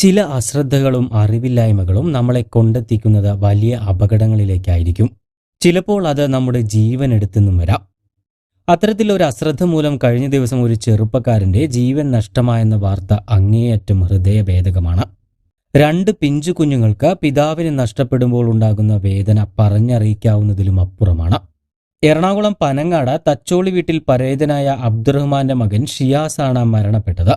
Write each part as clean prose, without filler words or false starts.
ചില അശ്രദ്ധകളും അറിവില്ലായ്മകളും നമ്മളെ കൊണ്ടെത്തിക്കുന്നത് വലിയ അപകടങ്ങളിലേക്കായിരിക്കും. ചിലപ്പോൾ അത് നമ്മുടെ ജീവൻ എടുത്തെന്നും വരാം. അത്തരത്തിലൊരു അശ്രദ്ധ മൂലം കഴിഞ്ഞ ദിവസം ഒരു ചെറുപ്പക്കാരന്റെ ജീവൻ നഷ്ടമായെന്ന വാർത്ത അങ്ങേയറ്റം ഹൃദയഭേദകമാണ്. 2 പിഞ്ചു കുഞ്ഞുങ്ങൾക്ക് പിതാവിനെ നഷ്ടപ്പെടുമ്പോൾ ഉണ്ടാകുന്ന വേദന പറഞ്ഞറിയിക്കാവുന്നതിലും അപ്പുറമാണ്. എറണാകുളം പനങ്ങാട് തച്ചോളി വീട്ടിൽ പരേതനായ അബ്ദുറഹ്മാന്റെ മകൻ ഷിയാസാണ് മരണപ്പെട്ടത്.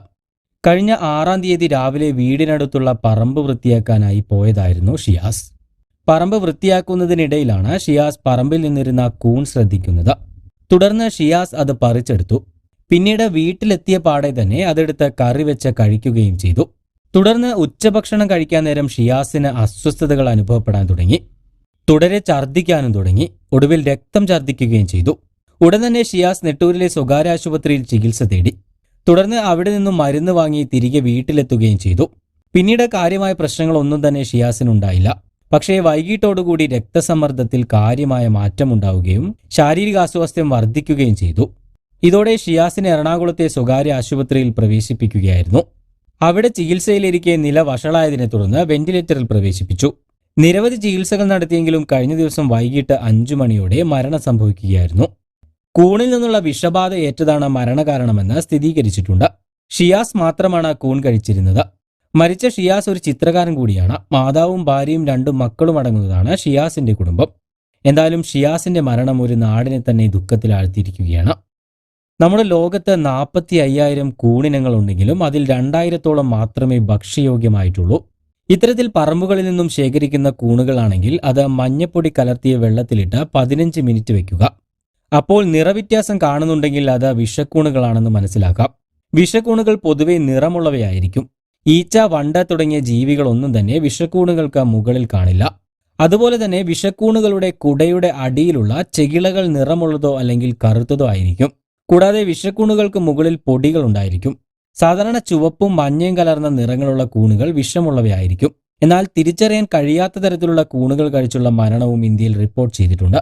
കഴിഞ്ഞ 6-ാം തീയതി രാവിലെ വീടിനടുത്തുള്ള പറമ്പ് വൃത്തിയാക്കാനായി പോയതായിരുന്നു ഷിയാസ്. പറമ്പ് വൃത്തിയാക്കുന്നതിനിടയിലാണ് ഷിയാസ് പറമ്പിൽ നിന്നിരുന്ന കൂൺ ശ്രദ്ധിക്കുന്നത്. തുടർന്ന് ഷിയാസ് അത് പറിച്ചെടുത്തു. പിന്നീട് വീട്ടിലെത്തിയ പാടെ തന്നെ അതെടുത്ത് കറി വെച്ച് കഴിക്കുകയും ചെയ്തു. തുടർന്ന് ഉച്ചഭക്ഷണം കഴിക്കാൻ നേരം ഷിയാസിന് അസ്വസ്ഥതകൾ അനുഭവപ്പെടാൻ തുടങ്ങി. തുടരെ ഛർദ്ദിക്കാനും തുടങ്ങി. ഒടുവിൽ രക്തം ഛർദ്ദിക്കുകയും ചെയ്തു. ഉടൻ തന്നെ ഷിയാസ് നെട്ടൂരിലെ സ്വകാര്യ ആശുപത്രിയിൽ ചികിത്സ തേടി. തുടർന്ന് അവിടെ നിന്നും മരുന്ന് വാങ്ങി തിരികെ വീട്ടിലെത്തുകയും ചെയ്തു. പിന്നീട് കാര്യമായ പ്രശ്നങ്ങളൊന്നും തന്നെ ഷിയാസിനുണ്ടായില്ല. പക്ഷേ വൈകിട്ടോടുകൂടി രക്തസമ്മർദ്ദത്തിൽ കാര്യമായ മാറ്റമുണ്ടാവുകയും ശാരീരിക അസ്വാസ്ഥ്യം വർദ്ധിക്കുകയും ചെയ്തു. ഇതോടെ ഷിയാസിനെ എറണാകുളത്തെ സ്വകാര്യ ആശുപത്രിയിൽ പ്രവേശിപ്പിക്കുകയായിരുന്നു. അവിടെ ചികിത്സയിലിരിക്കെ നില വഷളായതിനെ തുടർന്ന് വെന്റിലേറ്ററിൽ പ്രവേശിപ്പിച്ചു. നിരവധി ചികിത്സകൾ നടത്തിയെങ്കിലും കഴിഞ്ഞ ദിവസം വൈകിട്ട് 5 മണിയോടെ മരണം സംഭവിക്കുകയായിരുന്നു. കൂണിൽ നിന്നുള്ള വിഷബാധ ഏറ്റതാണ് മരണകാരണമെന്ന് സ്ഥിരീകരിച്ചിട്ടുണ്ട്. ഷിയാസ് മാത്രമാണ് കൂൺ കഴിച്ചിരുന്നത്. മരിച്ച ഷിയാസ് ഒരു ചിത്രകാരൻ കൂടിയാണ്. മാതാവും ഭാര്യയും 2 മക്കളും അടങ്ങുന്നതാണ് ഷിയാസിന്റെ കുടുംബം. എന്തായാലും ഷിയാസിന്റെ മരണം ഒരു നാടിനെ തന്നെ ദുഃഖത്തിലാഴ്ത്തിയിരിക്കുകയാണ്. നമ്മുടെ ലോകത്ത് 45,000 കൂണിനങ്ങൾ ഉണ്ടെങ്കിലും അതിൽ 2000-ഓളം മാത്രമേ ഭക്ഷ്യയോഗ്യമായിട്ടുള്ളൂ. ഇത്തരത്തിൽ പറമ്പുകളിൽ നിന്നും ശേഖരിക്കുന്ന കൂണുകളാണെങ്കിൽ അത് മഞ്ഞപ്പൊടി കലർത്തിയ വെള്ളത്തിലിട്ട് 15 മിനിറ്റ് വെക്കുക. അപ്പോൾ നിറവ്യത്യാസം കാണുന്നുണ്ടെങ്കിൽ അത് വിഷക്കൂണുകളാണെന്ന് മനസ്സിലാക്കാം. വിഷക്കൂണുകൾ പൊതുവെ നിറമുള്ളവയായിരിക്കും. ഈച്ച, വണ്ട് തുടങ്ങിയ ജീവികളൊന്നും തന്നെ വിഷക്കൂണുകൾക്ക് മുകളിൽ കാണില്ല. അതുപോലെ തന്നെ വിഷക്കൂണുകളുടെ കുടയുടെ അടിയിലുള്ള ചെകിളകൾ നിറമുള്ളതോ അല്ലെങ്കിൽ കറുത്തതോ ആയിരിക്കും. കൂടാതെ വിഷക്കൂണുകൾക്ക് മുകളിൽ പൊടികൾ ഉണ്ടായിരിക്കും. സാധാരണ ചുവപ്പും മഞ്ഞയും കലർന്ന നിറങ്ങളുള്ള കൂണുകൾ വിഷമുള്ളവയായിരിക്കും. എന്നാൽ തിരിച്ചറിയാൻ കഴിയാത്ത തരത്തിലുള്ള കൂണുകൾ കഴിച്ചുള്ള മരണവും ഇന്ത്യയിൽ റിപ്പോർട്ട് ചെയ്തിട്ടുണ്ട്.